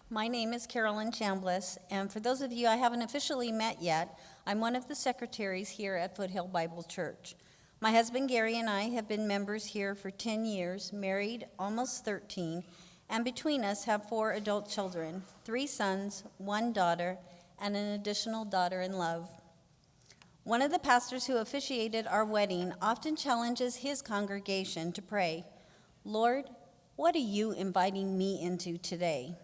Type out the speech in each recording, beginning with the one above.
My name is Carolyn Chambliss, and for those of you I haven't officially met yet, I'm one of the secretaries here at Foothill Bible Church. My husband Gary and I have been members here for 10 years, married almost 13, and between us have 4 adult children, 3 sons, 1 daughter, and an additional daughter-in-love. One of the pastors who officiated our wedding often challenges his congregation to pray, "Lord, what are you inviting me into today?"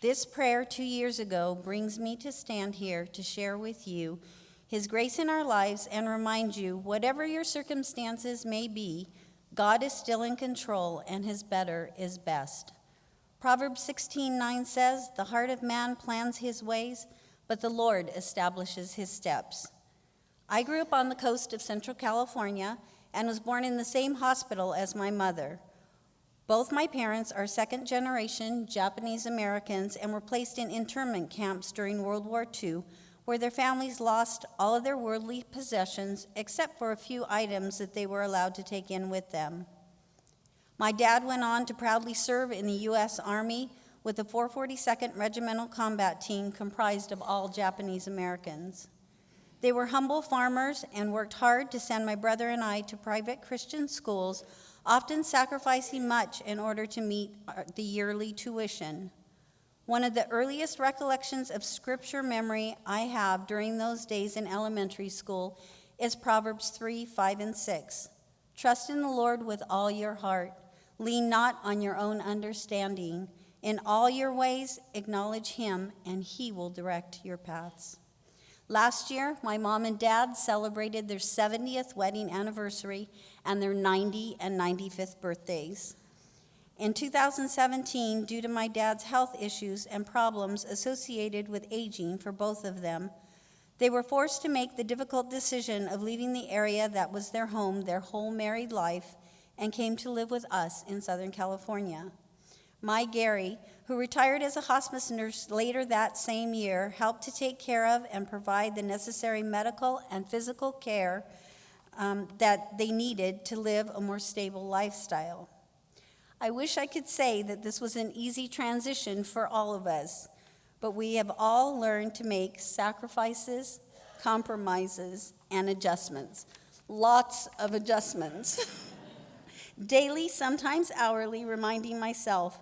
This prayer 2 years ago brings me to stand here to share with you His grace in our lives and remind you, whatever your circumstances may be, God is still in control and His better is best. Proverbs 16:9 says, "The heart of man plans his ways, but the Lord establishes his steps." I grew up on the coast of Central California and was born in the same hospital as my mother. Both my parents are second-generation Japanese Americans and were placed in internment camps during World War II, where their families lost all of their worldly possessions except for a few items that they were allowed to take in with them. My dad went on to proudly serve in the U.S. Army with the 442nd Regimental Combat Team comprised of all Japanese Americans. They were humble farmers and worked hard to send my brother and I to private Christian schools, often sacrificing much in order to meet the yearly tuition. One of the earliest recollections of scripture memory I have during those days in elementary school is Proverbs 3:5 and 6. "Trust in the Lord with all your heart. Lean not on your own understanding. In all your ways acknowledge Him, and He will direct your paths." Last year, my mom and dad celebrated their 70th wedding anniversary and their 90 and 95th birthdays. In 2017, due to my dad's health issues and problems associated with aging for both of them, they were forced to make the difficult decision of leaving the area that was their home their whole married life and came to live with us in Southern California. My Gary, who retired as a hospice nurse later that same year, helped to take care of and provide the necessary medical and physical care that they needed to live a more stable lifestyle. I wish I could say that this was an easy transition for all of us, but we have all learned to make sacrifices, compromises, and adjustments. Lots of adjustments. Daily, sometimes hourly, reminding myself,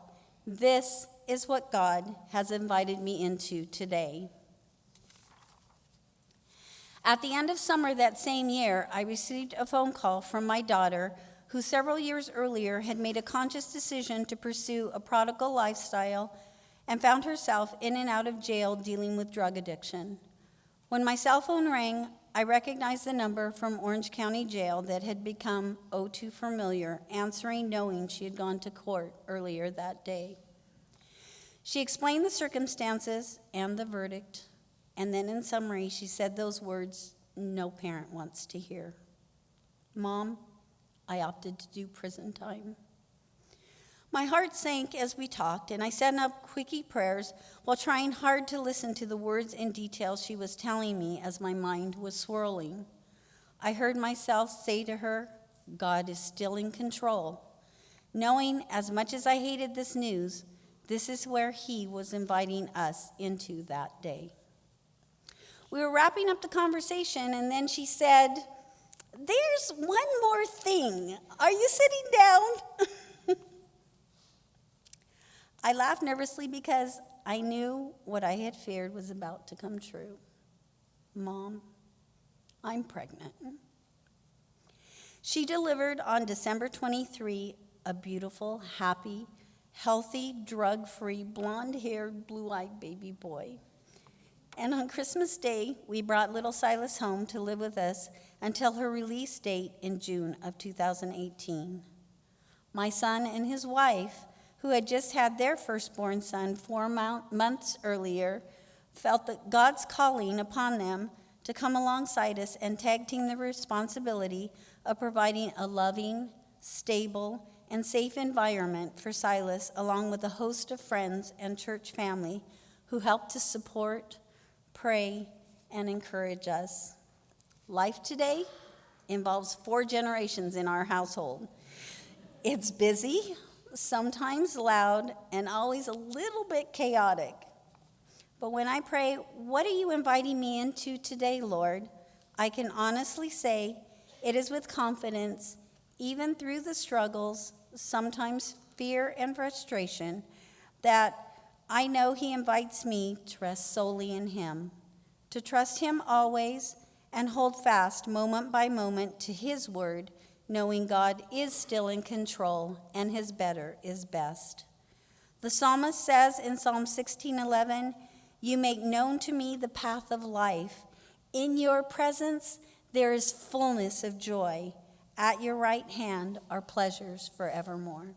this is what God has invited me into today. At the end of summer that same year, I received a phone call from my daughter, who several years earlier had made a conscious decision to pursue a prodigal lifestyle and found herself in and out of jail dealing with drug addiction. When my cell phone rang, I recognized the number from Orange County Jail that had become oh too familiar, answering knowing she had gone to court earlier that day. She explained the circumstances and the verdict, and then in summary, she said those words no parent wants to hear. "Mom, I opted to do prison time." My heart sank as we talked, and I sent up quickie prayers while trying hard to listen to the words and details she was telling me as my mind was swirling. I heard myself say to her, "God is still in control," knowing as much as I hated this news, this is where He was inviting us into that day. We were wrapping up the conversation, and then she said, "There's one more thing. Are you sitting down?" I laughed nervously because I knew what I had feared was about to come true. "Mom, I'm pregnant." She delivered on December 23 a beautiful, happy, healthy, drug-free, blonde-haired, blue-eyed baby boy. And on Christmas Day, we brought little Silas home to live with us until her release date in June of 2018. My son and his wife, who had just had their firstborn son 4 months earlier, felt that God's calling upon them to come alongside us and tag team the responsibility of providing a loving, stable, and safe environment for Silas, along with a host of friends and church family who helped to support, pray, and encourage us. Life today involves 4 generations in our household. It's busy, sometimes loud, and always a little bit chaotic. But when I pray, "What are you inviting me into today, Lord?" I can honestly say it is with confidence, even through the struggles, sometimes fear and frustration, that I know He invites me to rest solely in Him, to trust Him always and hold fast moment by moment to His word, knowing God is still in control and His better is best. The psalmist says in Psalm 16:11, "You make known to me the path of life. In your presence there is fullness of joy. At your right hand are pleasures forevermore."